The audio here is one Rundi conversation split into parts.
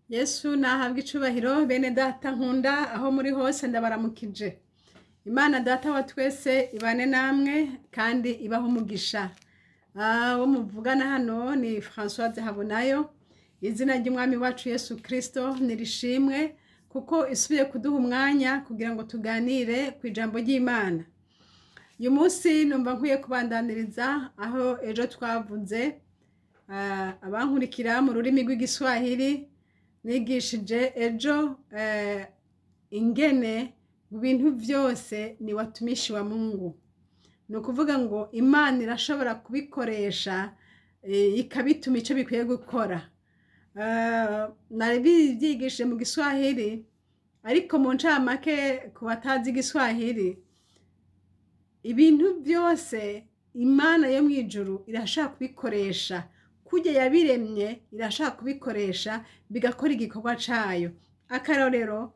Yesu nahabwa icubahiro bene data nkunda aho muri hose ndabaramukije. Imana data wa twese ibane namwe kandi ibaho umugisha. Wo muvugana hano ni Françoise Habonayo. Izina ry'umwami wacu Yesu Kristo nirishimwe kuko isubiye kuduha umwanya kugira ngo tuganire ku ijambo ry'Imana. Uyu munsi numva nkwiye kubandaniriza aho ejo twavuze abankurikira mu rurimi rw'igiswahili nigishije ejo ingene mu bintu byose ni watumishi wa Mungu. Ni ukuvuga ngo Imana irashobora kubikoresha ikabituma icyo bikwiye gukora. Nari byigishije mu giswahili ariko mu ncamake ku batazi igiswahili, ibintu byose Imana yo mu ijuru irashaka kubikoresha kujya yabiremye, irashaka kubikoresha bigakora igikorwa cayo. Akarorero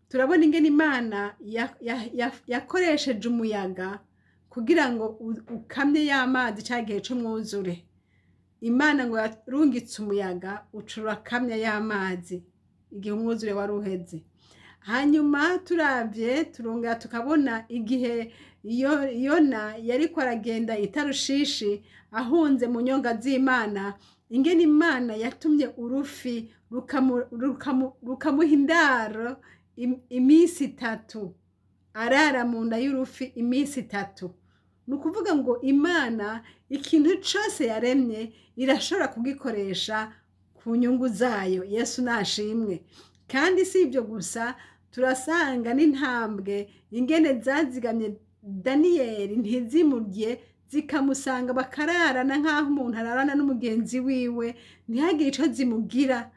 turabona ingene Imana yakoresheje umuyaga kugira ngo ukamye y'amazi cyagihe c'umwuzure. Imana ngo yarungitse umuyaga ucura kamya y'amazi igihe umwuzure wari uheze. Hanyuma turavye turongera tukabona igihe Yona yariko aragenda itarushishi ahunze mu nyonga z'Imana, ingene Imana yatumye urufi rukamuha indaro iminsi 3, arara mu nda y'urufi iminsi 3. Ni ukuvuga ngo Imana ikintu cyose yaremye irashobora kugikoresha ku nyungu zayo. Yesu nashimwe. Kandi si ibyo gusa, turasanga n'intambwe ingene zazigamye Daniyeli ntizimurye zikamusanga bakararana nk'aho umuntu ararana n'umugenzi wiwe ntihagire icyo zimugira,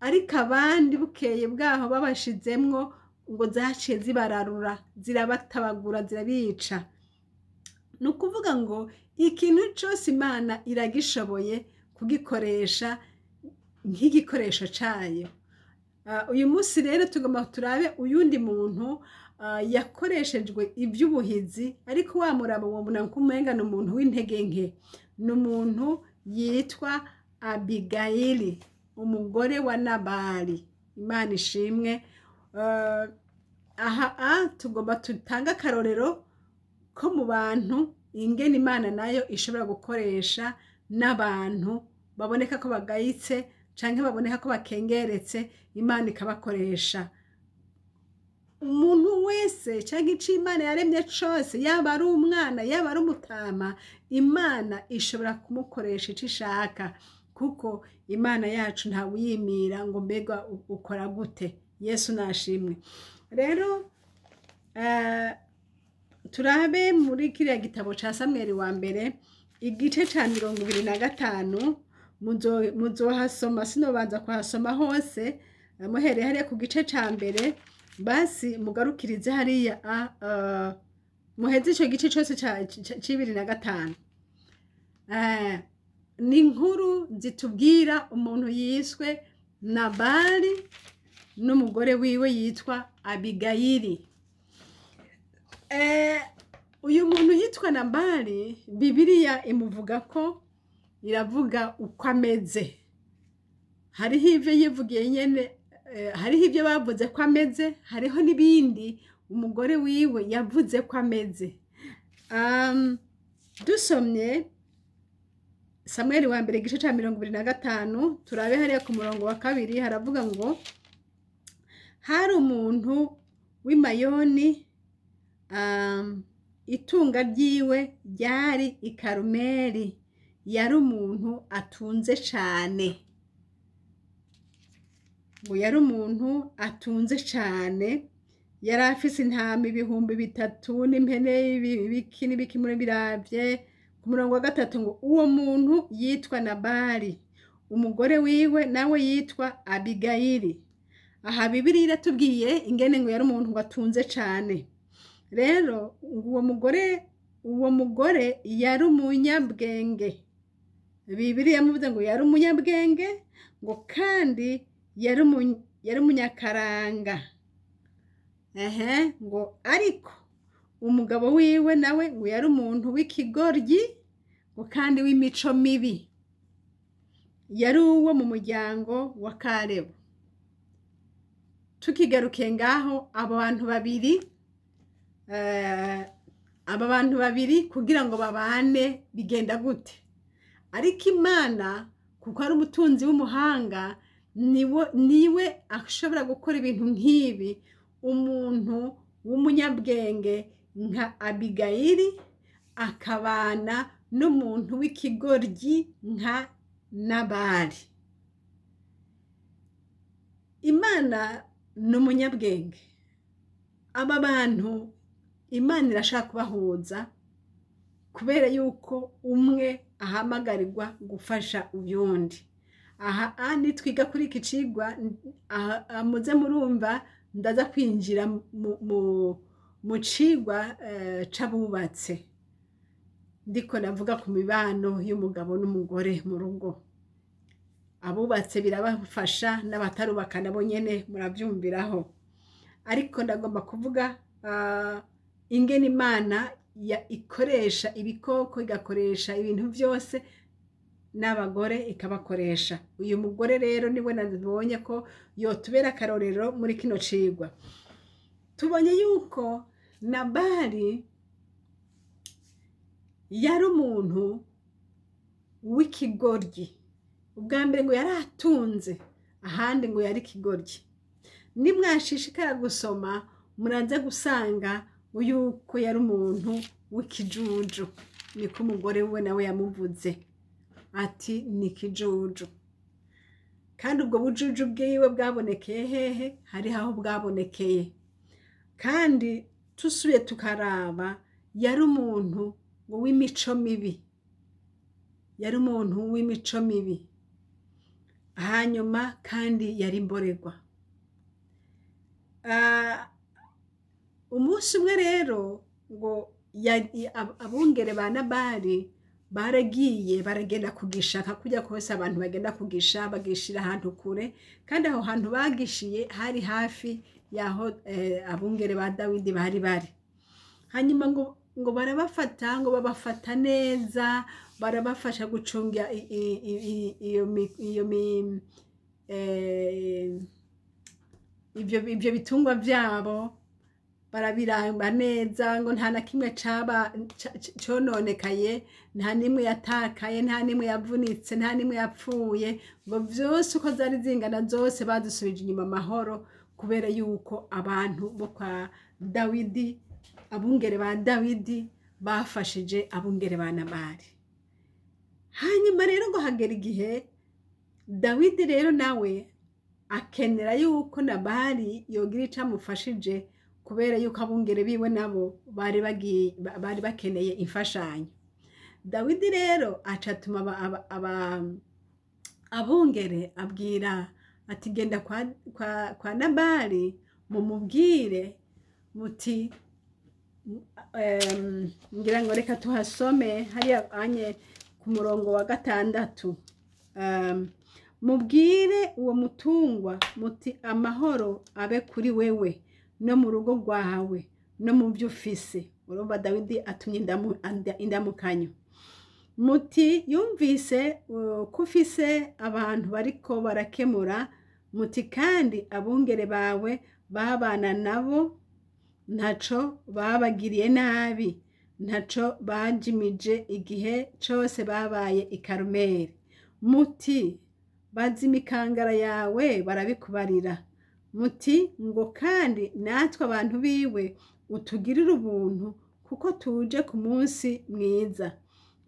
ariko abandi bukeye bwaho babashizemwo ngo zaciye zibararura zirabatabagura zirabica. Ni ukuvuga ngo ikintu cyose Imana iragishoboye kugikoresha nk'igikoresho cayo. Uyu munsi rero tugomba turabe uyundi muntu yakoreshejwe iby'ubuhizi, ariko wamuraba uwo muntu kumenga ni umuntu w'intege nke. Ni umuntu yitwa Abigayili, umugore wa Nabali. Imana ishimwe. Tugomba tutanga akarorero ko mu bantu ingene Imana nayo ishobora gukoresha n'abantu baboneka ko bagayitse canke baboneka ko bakengeretse, Imana ikabakoresha. Umuntu wese canke ico Imana yaremye cose, yaba ari umwana yaba ari umutama, Imana ishobora kumukoresha ico ishaka, kuko Imana yacu ntawuyimira ngo mbega ukora gute. Yesu nashimwe. Rero turabe muri kiriya gitabo ca Samweli wa mbere igice ca 25. Muzohasoma, sinobanza kuhasoma hose, muhereye hariya ku gice ca mbere basi mugarukirize hariya muheze ico gice cose ca 25. Ni inkuru zitubwira umuntu yiswe Nabali n'umugore wiwe yitwa Abigayili. Uyu muntu yitwa Nabali, Bibiliya imuvuga ko iravuga uko ameze. Hariho ivyo yivugiye nyene, hariho ivyo bavuze ko ameze, hariho n'ibindi umugore wiwe yavuze ko ameze. Dusomye Samweli wa mbere igice ca 25, turabe hariya ku murongo wa 2 haravuga ngo hari umuntu w'imayoni, itunga ryiwe ryari i Karumeli, yari umuntu atunze cane. Ngo yari umuntu atunze cane, yari afise intama 3,000 n'impene n'ibiki muri biravye. Ku murongo wa 3 ngo uwo muntu yitwa Nabali, umugore wiwe nawe yitwa Abigayili. Aha Bibiliya iratubwiye ingene ngo yari umuntu atunze cane. Rero uwo mugore yari umunyabwenge. Bibiliya yamuvuze ngo yari umunyabwenge, ngo kandi yari umunyakaranga. Ngo ariko umugabo wiwe nawe ngo yari umuntu w'ikigoryi, ngo kandi w'imico mibi. yari uwo mu muryango wa Karebu. Tukigarukiye ngaho aba bantu babiri kugira ngo babane bigenda gute? Ariko Imana kuko ari umutunzi w'umuhanga niwe ashobora gukora ibintu nk'ibi. Umuntu w'umunyabwenge nka Abigayili akabana n'umuntu w'ikigoryi nka Nabali. Imana ni umunyabwenge. Aba bantu Imana irashaka kubahuza kubera yuko umwe ahamagarirwa gufasha uyundi. Aha nitwiga kuri iki cigwa muze murumva ndaza kwinjira mu cigwa c'abubatse, ndiko navuga ku mibano y'umugabo n'umugore mu rugo. Abubatse birabafasha n'abatarubaka nabo nyene muravyumviraho, ariko ndagomba kuvuga ingene Imana ikoresha ibikoko, igakoresha ibintu byose, n'abagore ikabakoresha. Uyu mugore rero niwe nabonye ko yotubera akarorero muri kino cigwa. Tubonye yuko Nabali yari umuntu w'ikigoryi. Ubwa mbere ngo yari atunze, ahandi ngo yari ikigoryi. Nimwashishikara gusoma muraza gusanga yuko yari umuntu w'ikijuju. Niko umugore we nawe yamuvuze ati ni ikijuju. Kandi ubwo bujuju bwiwe bwabonekeye hehe? Hari aho bwabonekeye. Kandi tusubiye tukaraba yari umuntu w'imico mibi. Yari umuntu w'imico mibi. Hanyuma kandi yari imborerwa. Umunsi umwe rero ngo abungere ba Nabali baragenda kugishaka, kujya kose abantu bagenda kugisha bagishira ahantu kure, kandi aho hantu bagishiye hari hafi yaho abungere ba Dawidi bari. Hanyuma ngo barabafata, ngo babafata neza, barabafasha gucunga ibyo bitungwa byabo, barabiramba neza, ngo nta na kimwe cononekaye, nta nimwe yatakaye, nta nimwe yavunitse, nta nimwe yapfuye, ngo byose uko zari zingana zose badusubije inyuma amahoro, kubera yuko abantu bo kwa Dawidi, abungere ba Dawidi bafashije abungere ba Nabali. Hanyuma rero ngo hagera igihe Dawidi rero nawe akenera yuko Nabali yogira icamufashije, kubera yuko abungere biwe nabo bari bakeneye imfashanyo. Dawidi rero acatuma abungere abwira ati genda kwa Nabali mumubwire muti, ngira ngo reka tuhasome hariya anye ku murongo wa 6. Mubwire uwo mutungwa muti amahoro abe kuri wewe no mu rugo rwawe no mu byo ufise. Urumva Dawidi atumye indamukanyo. Muti yumvise ko ufise abantu bariko barakemura, muti kandi abungere bawe babana nabo ntaco babagiriye nabi, ntaco bajimije igihe cose babaye i Karumeli. Muti bazi imikangara yawe barabikubarira. Muti ngo kandi natwe abantu biwe utugirire ubuntu kuko tuje ku munsi mwiza.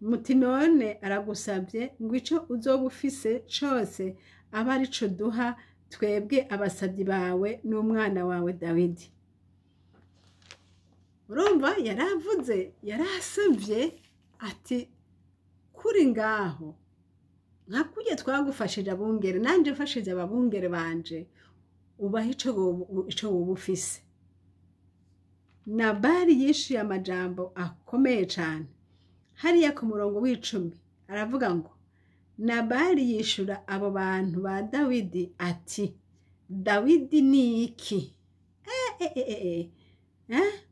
Muti none aragusabye ngo ico uzoba ufise cose aba arico duha twebwe abasabyi bawe n'umwana wawe Dawidi. Urumva yaravuze, yarasavye ati kuri ngaho nka kurya twagufashije abungere, nanje mfashije ababungere banje, ubahe ico woba ufise. Nabali yishuye amajambo akomeye cane. Hariya ku murongo w'10 aravuga ngo Nabali yishura abo bantu ba Dawidi ati, Dawidi ni iki?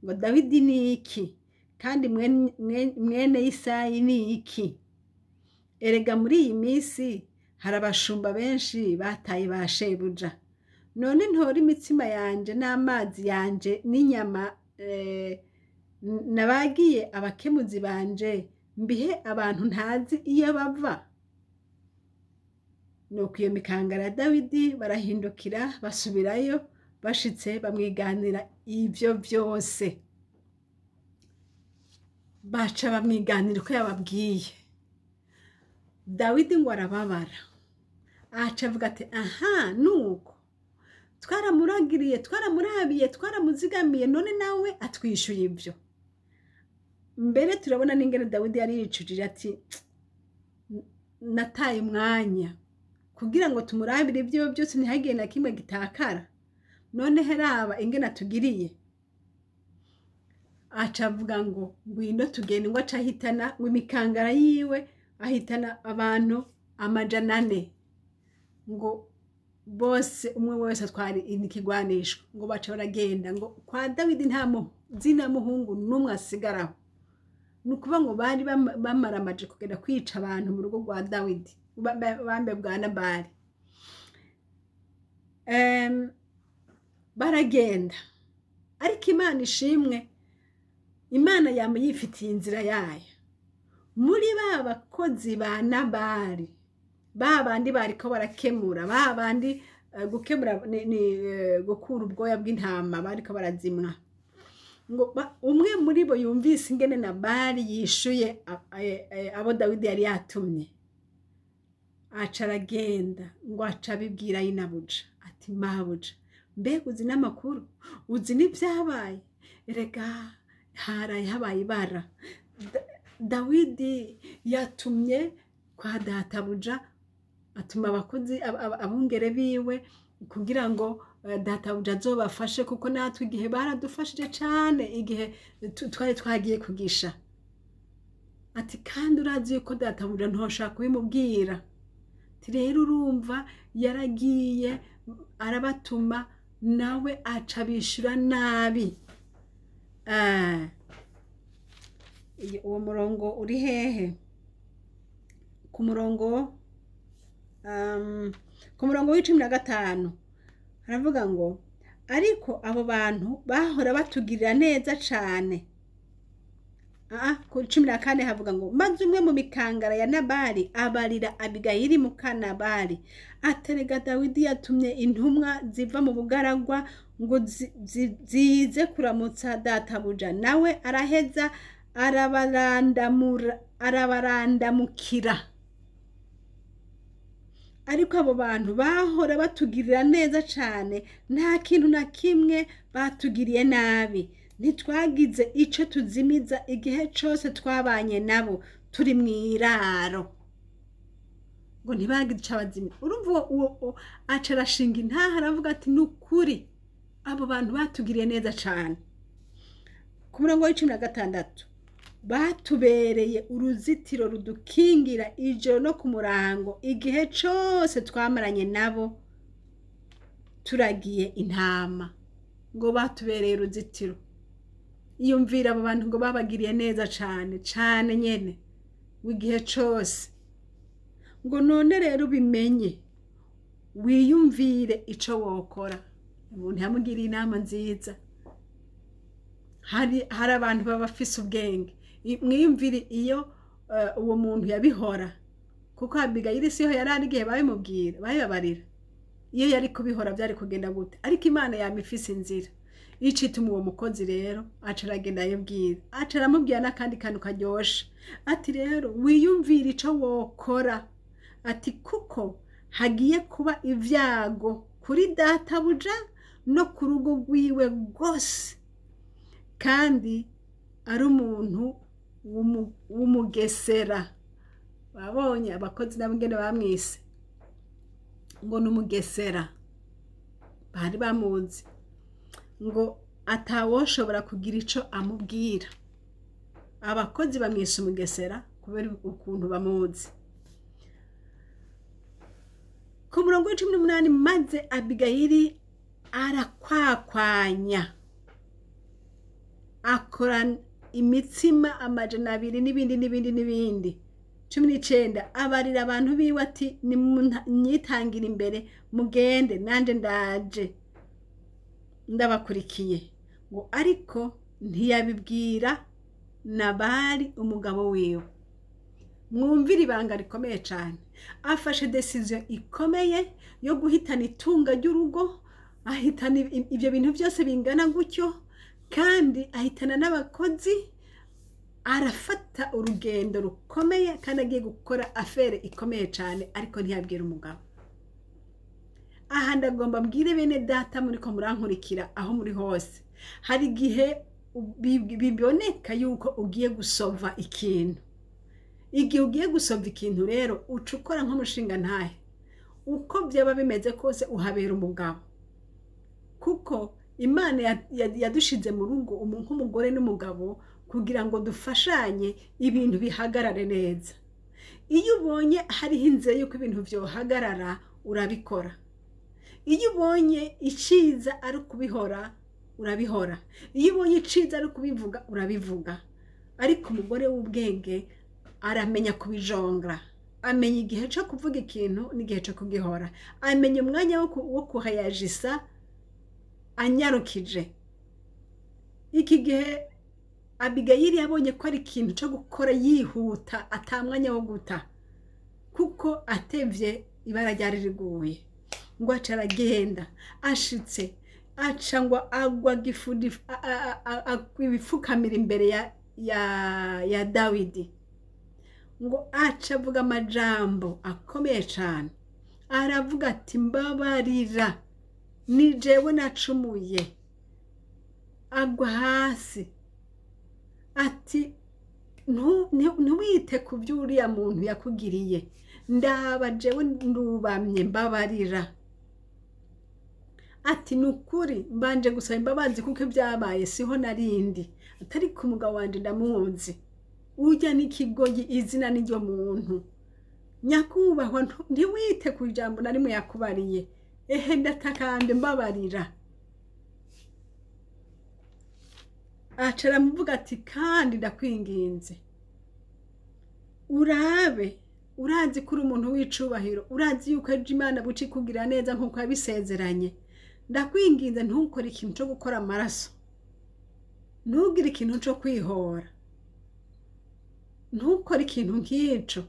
Ngo Dawidi ni iki? Kandi mwene Isayi ni iki? Erega muri iyi minsi hari abashumba benshi bataye ba shebuja, none ntora imitsima yanje n'amazi yanje n'inyama nabagiye abakemuzi banje mbihe abantu ntazi iyo bava. Nuko iyo mikangara ya Dawidi barahindukira basubirayo, bashitse bamwiganira ivyo vyose, baca bamwiganira uko yababwiye. Dawidi ngo arababara, aca avuga ati aha nuko twaramuragiriye, twaramurabiye, twaramuzigamiye, none nawe atwishuye ivyo. Mbere turabona n'ingene Dawidi yari yicujije ati nataye umwanya kugira ngo tumurabire ibyo byose ntihagire na kimwe gitakara, none heraba ingene atugiriye. Aca avuga ngo ngwino tugende, ngo aca ahitana ngo imikangara yiwe ahitana abantu 400, ngo bose umwe wese atwari ikigwanisho, ngo baca baragenda, ngo kwa Dawidi nta zina muhungu n'umwe asigaraho. Nukuba ngo bari bamaramaje kugenda kwica abantu mu rugo rwa Dawidi bambe bwa Nabali. Baragenda, ariko Imana ishimwe, Imana yama yifitiye inzira yayo. Muri ba bakozi ba Nabali, ba bandi bariko barakemura, ba bandi gukemura gukura ubwoya bw'intama bariko barazimwa, ngo umwe muri bo yumvise ingene Nabali yishuye abo Dawidi yari yatumye, aca aragenda ngo aca abibwira Inabuja ati mabuja, mbega uzi n'amakuru, uzi n'ivyabaye? Erega haraye habaye ibara, Dawidi yatumye kwa databuja, atuma abakozi abungere biwe kugira ngo databuja azobafashe, kuko natwe igihe baradufashije cane igihe twari twagiye kugisha. Ati kandi urazi yuko databuja ntoshaka kubimubwira. Ati rero urumva yaragiye arabatuma, nawe aca bishura nabi. Uwo murongo uri hehe? Ku murongo w'15 haravuga ngo ariko abo bantu bahora batugirira neza cane. Ku 14 havuga ngo maze umwe mu mikangara ya Nabali abarira Abigayili muka Nabali, aterega Dawidi yatumye intumwa ziva mu bugaragwa ngo zize kuramutsa databuja, nawe araheza arabarandamukira. Ariko abo bantu bahora batugirira neza cane, nta kintu na kimwe batugiriye nabi, ntitwagize ico tuzimiza igihe cose twabanye nabo turi mwiraro. Ngo ntibagize ico bazimira. Urumva uwo aca arashinga intaha aravuga ati nukuri abo bantu batugiriye neza cane. Ku murongo w'16 batubereye uruzitiro rudukingira ijoro no ku murango igihe cose twamaranye nabo turagiye intama. Ngo batubereye uruzitiro. Iyumvira abo bantu ngo babagiriye neza cane cane nyene w'igihe cose. Ngo none rero bimenye, wiyumvire ico wokora. Umuntu yamugiriye inama nziza. Hari abantu babafise ubwenge. Mwiyumvire iyo uwo muntu yabihora, kuko Abigayili siho yarari igihe babimubwira babibabarira. Iyo yari kubihora byari kugenda gute? Ariko Imana yamifise inzira. Icituma uwo mukozi rero aca aragenda yibwira, aca aramubwira n'akandi kantu karyoshe ati rero wiyumvire ico wokora, ati kuko hagiye kuba ivyago kuri databuja no ku rugo rwiwe rwose, kandi ari umuntu w'umugesera. Babonye abakozi n'abangene bamwise ngo n'umugesera, bari bamuzi, ngo atawoshobora kugira ico amubwira. Abakozi bamwise umugesera kubera ukuntu bamuzi. Ku murongo w'18 maze Abigayili arakwakwanya, akora imitsima 200 n'ibindi. 19 abarira abantu biwe ati nimwitangira imbere mugende nanje ndaje ndabakurikiye ngo ariko ntiyabibwira Nabali umugabo wiwe. Mwumvira ibanga rikomeye cyane. Afashe decision ikomeye yo guhitana itunga ry'urugo, ahitana ibyo bintu byose bingana gutyo, kandi ahitana n'abakozi. Arafata urugendo rukomeye kandi agiye gukora afere ikomeye cyane, ariko ntiyabwira umugabo. Aha ndagomba mbwire bene data muri ko murankurikira aho muri hose, hari igihe biboneka yuko ugiye gusova ikintu. Igihe ugiye gusova ikintu rero ucukora nk'umushinga ntahe, uko byaba bimeze kose uhabera umugabo, kuko Imana yadushize mu rugo nk'umugore n'umugabo kugira ngo dufashanye ibintu bihagarare neza. Iyo ubonye hariho inzira yuko ibintu byohagarara urabikora. Iyo ubonye iciza ari kubihora urabihora. Iyo ubonye iciza ari kubivuga urabivuga. Ariko umugore w'ubwenge aramenya kubijongra, amenya igihe cyo kuvuga ikintu n'igihe cyo kugihora, amenya umwanya wo kuhayajisa anyarukije. Iki gihe Abigayili yabonye ko ari ikintu cyo gukora yihuta atamwanya wo guta, kuko atevye ibara ryari riguye. Ngo acaragenda ashitse aca ngo agwa gifudi ibifukamira imbere ya Dawidi. Ngo aca avuga amajambo akomeye cyane, aravuga ati mbabarira ni jewe nacumuye. Agwa hasi ati ntuwite ku byo uriya muntu yakugiriye, ndaba jewe ndubamye mbabarira. Ati nukuri mbanje gusaba imbabazi kuko byabaye siho narindi, atari ku mugabo wanje ndamuzi, ujya n'ikigoyi izina n'iryo muntu. Nyakubahwa ntiwite ku ijambo na rimwe yakubariye, ehe ndatakande mbabarira. Acara muvuga ati kandi ndakwinginze urazi kuri umuntu w'icubahiro, urazi yuko ejo Imana buci kugira neza nkuko yabisezeranye. Ndakwinginze ntukore ikintu cyo gukora amaraso, ntugire ikintu cyo kwihora, ntukore ikintu nk'ico,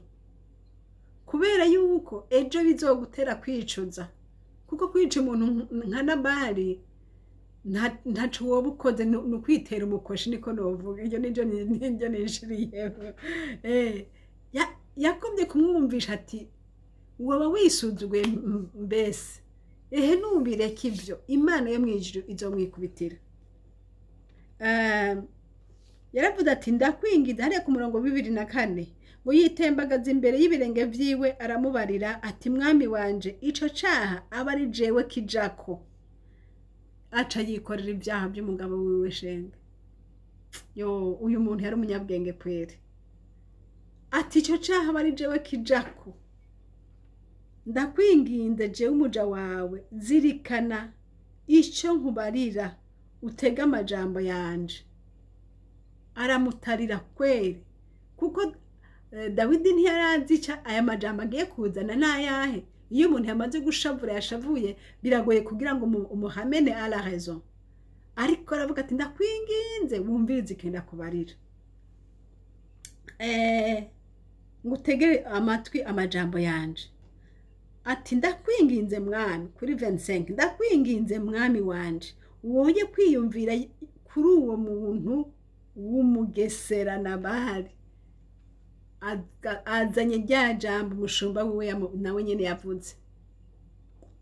kubera yuko ejo bizogutera kwicuza. Kuko kwica umuntu nka Nabali ntacu wowe ukoze ni kwitera umukoshi, niko novuga. Iyo nijyo nishiriyeho. Yakomye kumwumvisha ati waba wisuzuguye mbese, ehe nubireka ibyo Imana yo mwijuru izomwikubitira. Yaravuze ati ndakwinginze, hariya ku murongo 24, ngo yitembagaza imbere y'ibirenge vyiwe aramubarira ati mwami wanje ico caha aba ari jewe kijako. Aca yikorera ibyaha by'umugabo wiwe shenge. Uyu muntu yari umunyabwenge kwere. Ati ico caha aba ari jewe kijako. Ndakwinginze jewe umuja wawe, zirikana ico nkubarira, utega amajambo yanje. Aramutarira kwere, kuko Dawidi ntiyarazi aya majambo agiye kuzana n'ayahe. Iyo umuntu yamaze gushavura yashavuye biragoye kugira ngo umuhamene à la raison. Ariko aravuga ati ndakwinginze wumvirize ikenda kubarira, ngutegere amatwi amajambo yanje. Ati ndakwinginze mwami, kuri 25, ndakwinginze mwami wanje woye kwiyumvira kuri uwo muntu w'umugesera Nabali. Azanye rya jambo umushumba wiwe nawe nyene yavuze,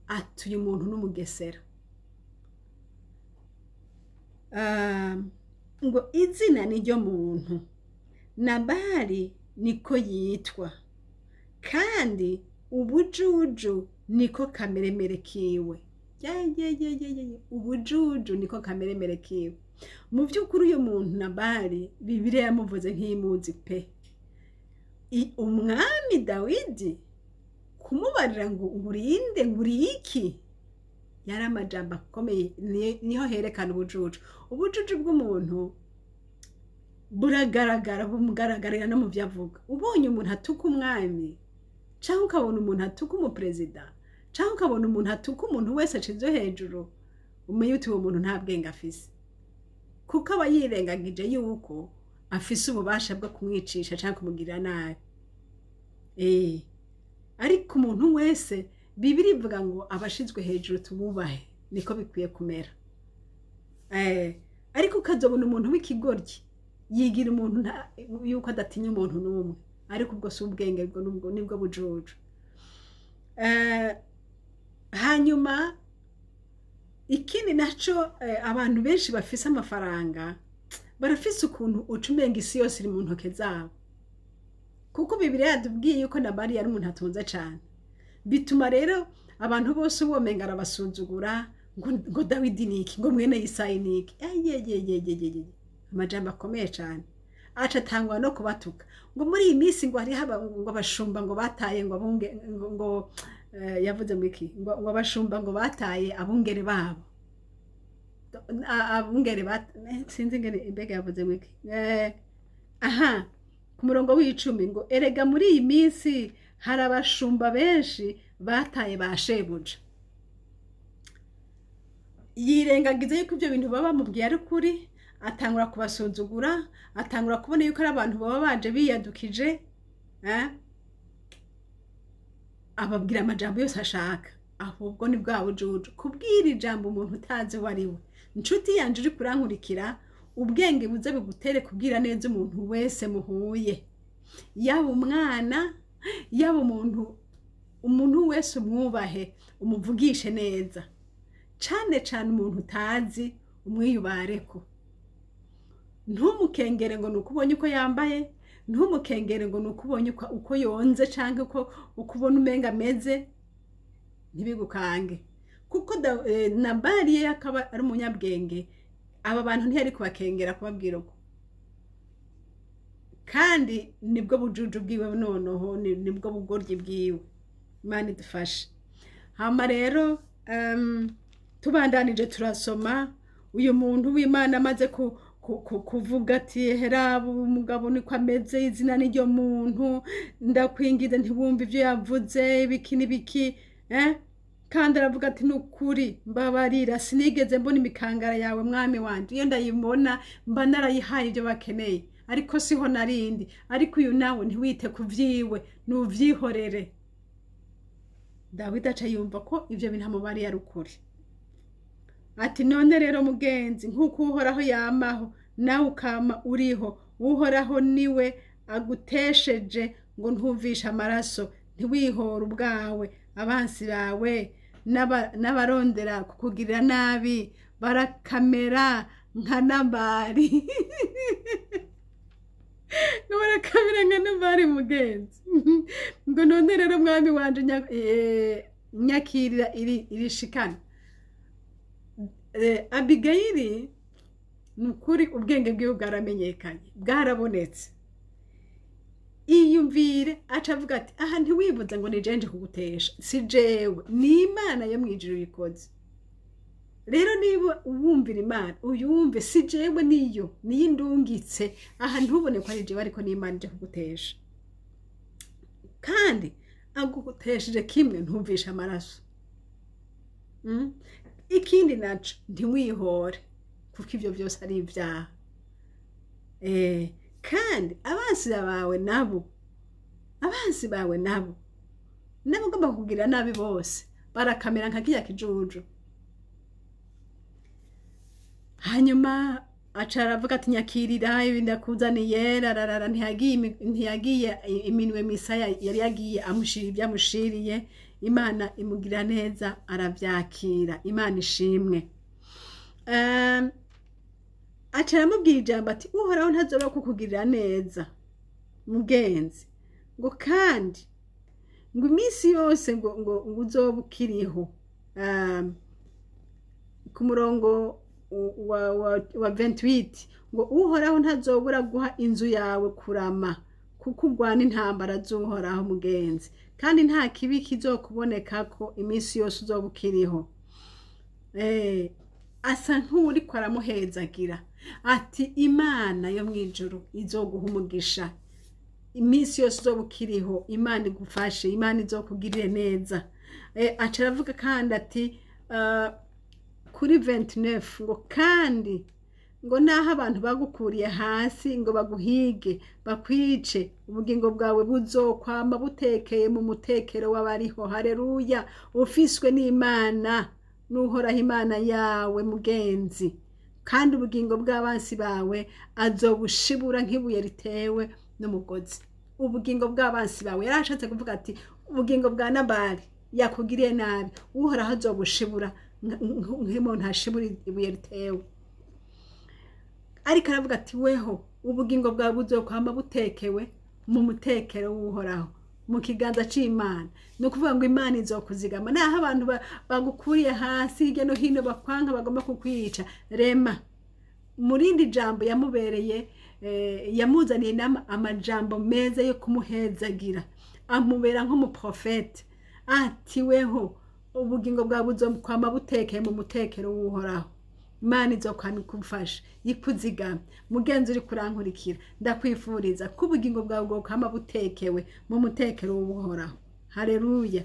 ati uyu muntu n'umugesera. Ngo izina n'iryo muntu, Nabali niko yitwa, kandi ubujuju niko kameremere kiwe. Ubujuju niko kameremere kiwe. Mu by'ukuri uyu muntu Nabali Bibiliya yamuvuze nk'imuzi pe. Umwami Dawidi kumubarira ngo urinde nguriki yari amajambo akomeye, niho herekana ubujuju. Ubujuju bw'umuntu buragaragara bumugaragarira no mu byo avuga. Ubonye umuntu atuka umwami cyangwa ukabona umuntu atuka umuperezida cyangwa ukabona umuntu atuka umuntu wese acize hejuru, umenye uti uwo muntu nta bwenge afise, kuko aba yirengagije yuko afise ububasha bwo kumwicisha cyangwa kumugirira nabi. Ariko umuntu wese Bibiri ivuga ngo abashizwe hejuru tububahe, niko bikwiye kumera. Ariko ukazobona umuntu w'ikigoryi yigira umuntu yuko adatinya umuntu n'umwe, ariko ubwo si ubwenge, bwo nibwo bujuju. Hanyuma ikindi naco, abantu benshi bafise amafaranga barafise ukuntu ucumenga isi yose iri mu ntoke zabo, kuko Bibiliya yatubwiye yuko Nabali yari umuntu atunze cyane. Bituma rero abantu bose uwomenga arabasuzugura, ngo Dawidi niki, ngo mwene Isayi niki. Amajambo akomeye cyane. Aca tangwa no kubatuka ngo muri iyi minsi ngo hari ngo abashumba ngo bataye ngo abunge ngo yavuze mwiki ngo abashumba ngo bataye abungere babo, abungere sinzi ngene imbega yavuze mwiki. Ku murongo w'icumi ngo erega muri iyi minsi hari abashumba benshi bataye bashebuja. Yirengagize yuko ibyo bintu baba bamubwiye ari kuri, atangura kubasuzugura, atangura kubona yuko ari abantu baba baje biyadukije, ababwira amajambo yose ashaka. Ahubwo ni bwa bujuju, kubwira ijambo umuntu utazi wari we. Inshuti yanje uri kurankurikira, ubwenge buze bugutere kubwira neza umuntu wese muhuye, yaba umwana yaba umuntu wese umwubahe, umuvugishe neza, cyane cyane umuntu utazi umwiyubareko. Ntumukengere ngo nukubonye uko yambaye, ntumukengere ngo nukubonye uko yonze cyangwa uko ubona umenga ameze, ntibigukange. Kuko Nabali ye akaba ari umunyabwenge, aba bantu ntiyari kubakengera kubabwira uko. Kandi nibwo bujuju bwiwe, noneho nibwo bugoryi bwiwe. Imana idufashe. Hama rero tubandanije turasoma uyu muntu w'Imana amaze kuvuga ati Herabu umugabo niko ameze, izina n'iryo muntu, ndakwingize ntiwumve ibyo yavuze ibiki n'ibiki. Kandi aravuga ati nukuri mbabarira, sinigeze mbona imikangara yawe mwami wanje, iyo ndayibona mba narayihaye ibyo bakeneye, ariko siho narindi. Ariko uyu nawe ntiwite ku vyiwe, nuvyihorere. Dawidi aca yumva ko ibyo bintu amubariye ari ukuri. Ati none rero mugenzi, nk'uko uhoraho yamaho nawe ukama uriho, uhoraho niwe agutesheje ngo ntuvishe amaraso, ntiwihore ubwawe. Abansi bawe n'abarondera kukugirira nabi barakamera nka Nabali. Ngo barakamera nka Nabali mugenzi. Ngo none rero mwami wanje nyakirira iri shikana. Abigayili nukuri ubwenge bwiwe bwaramenyekanye, bwarabonetse. Iyumvire acavuga ati aha ntiwibuze ngo nijenje kugutesha, si jewe, ni Imana yo mwijuru bikoze. Rero niba uwumvira Imana uyumve, si jewe niyo indungitse, aha ntubone ko ari jewe ariko ni Imana ije kugutesha. Kandi agutesheje kimwe ntumvisha amaraso. Ikindi naco ntiwihore, kuko ibyo byose ari ibyaha. Kandi abansi bawe nabo ugomba kugira nabi bose, barakamera nka kiya kijuju. Hanyuma acaravuga ati nyakirira ibi ndakuzaniye, rarara ntiyagiye iminwe misaya, yari yagiye amushira ibyamushiriye. Imana imugira neza, arabyakira. Imana ishimwe. Acaramubwira ijambo ati uhoraho ntazoba kukugirira neza mugenzi, ngo kandi ngo iminsi yose ngo uzoba ukiriho. Ku murongo wa 28 ngo uhoraho ntazobura guha inzu yawe kurama, kuko urwana intambara z'uhoraho mugenzi, kandi nta kibi kizokuboneka ko iminsi yose uzoba ukiriho. asa nk'uriko aramuhezagira ati imana yo mw'ijuru izoguha umugisha iminsi yose uzoba ukiriho, imana igufashe, imana izokugirire neza. Aca aravuga kandi ati kuri 29 ngo kandi ngo naho abantu bagukuriye hasi ngo baguhige bakwice, ubugingo bwawe buzokwama butekeye mu mutekero w'abariho. Haleluya! ufiswe n'Imana, n'uhoraho Imana yawe mugenzi, kandi ubugingo bw'abansi bawe azobushibura nk'ibuye ritewe n'umugozi. Ubugingo bw'abansi bawe yarashatse kuvuga ati ubugingo bwa Nabali yakugiriye nabi, uhoraho azobushibura nk'umuntu ashibura ibuye ritewe. Ariko aravuga ati weho ubugingo bwawe buzokwama butekewe mu mutekero w'uhoraho, mu kiganza c'Imana. Ni ukuvuga ngo Imana izokuzigama naho abantu bagukuriye hasi hirya no hino bakwanka bagomba kukwica. Rema murindi jambo yamubereye, yamuzaniye amajambo meza yo kumuhezagira, amubera nk'umuprofete ati weho ubugingo bwawe buzokwama butekeye mu mutekero w'uhoraho. Imana izokwama ikufasha ikuzigama. Mugenzi uri kurankurikira, ndakwifuriza ko ubugingo bwawe bwokwama butekewe mu mutekero w'uhoraho. Haleluya!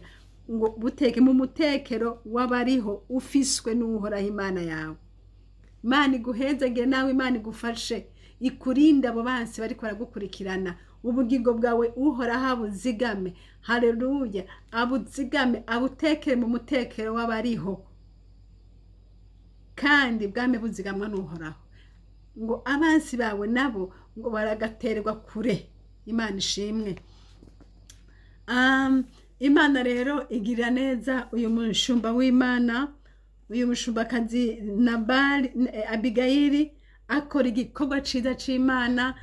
ngo buteke mu mutekero w'abariho ufiswe n'uhoraho Imana yawe. Imana iguhezagire nawe, Imana igufashe ikurinda abo bansi bariko baragukurikirana. Ubugingo bwawe uhoraho abuzigame. Haleluya! abuzigame, abutekere mu mutekero w'abariho, kandi bwame buzigamwa n'uhoraho. Ngo abansi bawe nabo ngo baragaterwa kure. Imana ishimwe. Imana rero igira neza uyu mushumba w'Imana, uyu mushumbakazi Nabali, Abigayili akora igikorwa ciza c'Imana,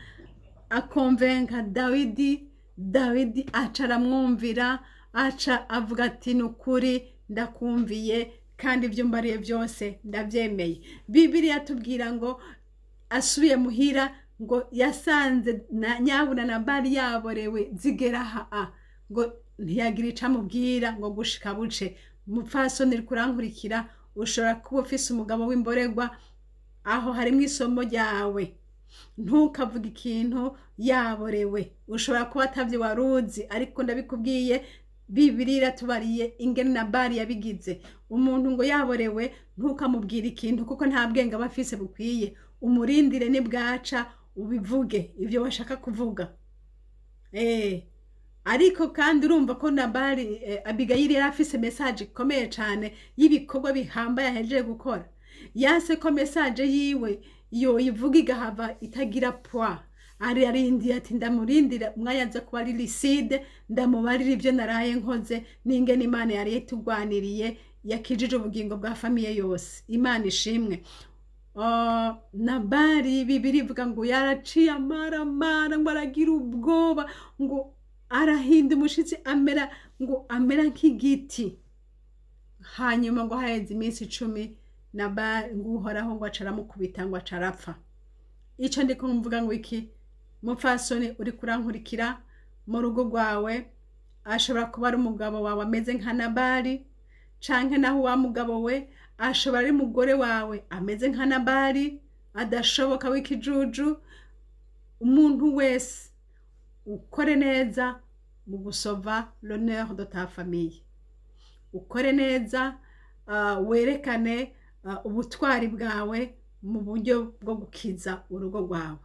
akonvenka Dawidi aca aramwumvira, aca avuga ati nukuri ndakumviye kandi ibyo mbariye byose ndabyemeye. Bibiliya tubwira ngo asubiye muhira ngo yasanze nyabuna Nabali yaborewe zigera ngo ntiyagira ico amubwira ngo gushika buce. Mupfasoni kurankurikira, ushobora kuba ufise umugabo w'imboregwa, aho harimo isomo ryawe. Ntukavuga ikintu yaborewe, ushobora kuba atavyo waruzi, ariko ndabikubwiye Bibiliya iratubariye ingene Nabali yabigize. Umuntu ngo yaborewe ntukamubwira ikintu kuko nta bwenge aba afise bukwiye, umurindire nibwaca ubivuge ivyo washaka kuvuga. Ariko kandi urumva ko Nabali, Abigayili yari afise message ikomeye cyane y'ibikorwa bihambaye ahejeje gukora. Yase ko message yiwe yo ivuga igahava itagira poids. Arindi ati ndamurindira umwanya aza kuba ari liside, ndamubarira ivyo naraye nkoze n'ingene Imana yari yatugwaniriye yakijije ubugingo bwa famiye yose. Imana ishimwe. Nabali Bibiliya ivuga ngo yaraciye amaramara, ngo aragira ubwoba, ngo arahinda umushitsi, amera nk'igiti. Hanyuma ngo haheze iminsi 10 Nabali ngo uhoraho ngo acaramukubita ngo acarapfa. Ico ndiko mvuga ngo iki, mupfasoni uri kurankurikira, mu rugo rwawe ashobora kuba ari umugabo wawe ameze nka Nabali, canke naho wa mugabo we ashobora ari mugore wawe ameze nka Nabali adashoboka w'ikijuju. Umuntu wese ukore neza mu gusova l'honneur de ta famille, ukore neza, werekane ubutwari bwawe mu buryo bwo gukiza urugo rwawe.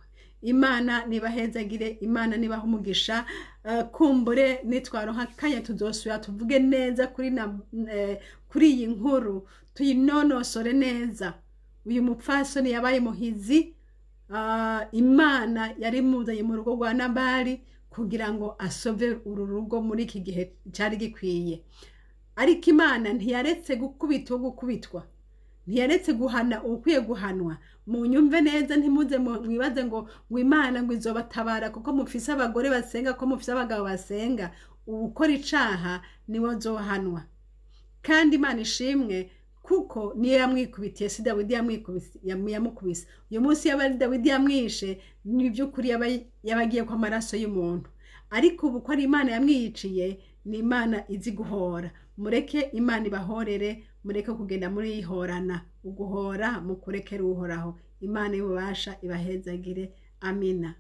Imana nibahezagire, Imana nibaha umugisha. Kumbure nitwaronka kanya tuzosubira tuvuge neza kuri iyi nkuru, tuyinonosore neza. Uyu mupfasoni yabaye muhizi, Imana yari muzanye mu rugo rwa Nabali kugira ngo asove uru rugo muri iki gihe cyari gikwiye. Ariko Imana ntiyaretse gukubita gukubitwa, ntiyaretse guhana ukwiye guhanwa. Munyumve neza, ntimuze mwibaze ngo Imana ngo izobatabara kuko mufise abagore basenga, ko mufise abagabo basenga. Ukora icaha niwe azohanwa. Kandi Imana ishimwe kuko niyo yamwikubitiye, si Dawidi yamukubise. Uyu munsi yabari Dawidi yamwishe, ni by'ukuri yabagiye kwa maraso y'umuntu. Ariko ubu ko ari Imana yamwiciye, ni Imana izi guhora. Mureke Imana ibahorere, mureke kugenda murihorana, uguhora mukurekere uhoraho. Imana y'ububasha ibahezagire. Amina.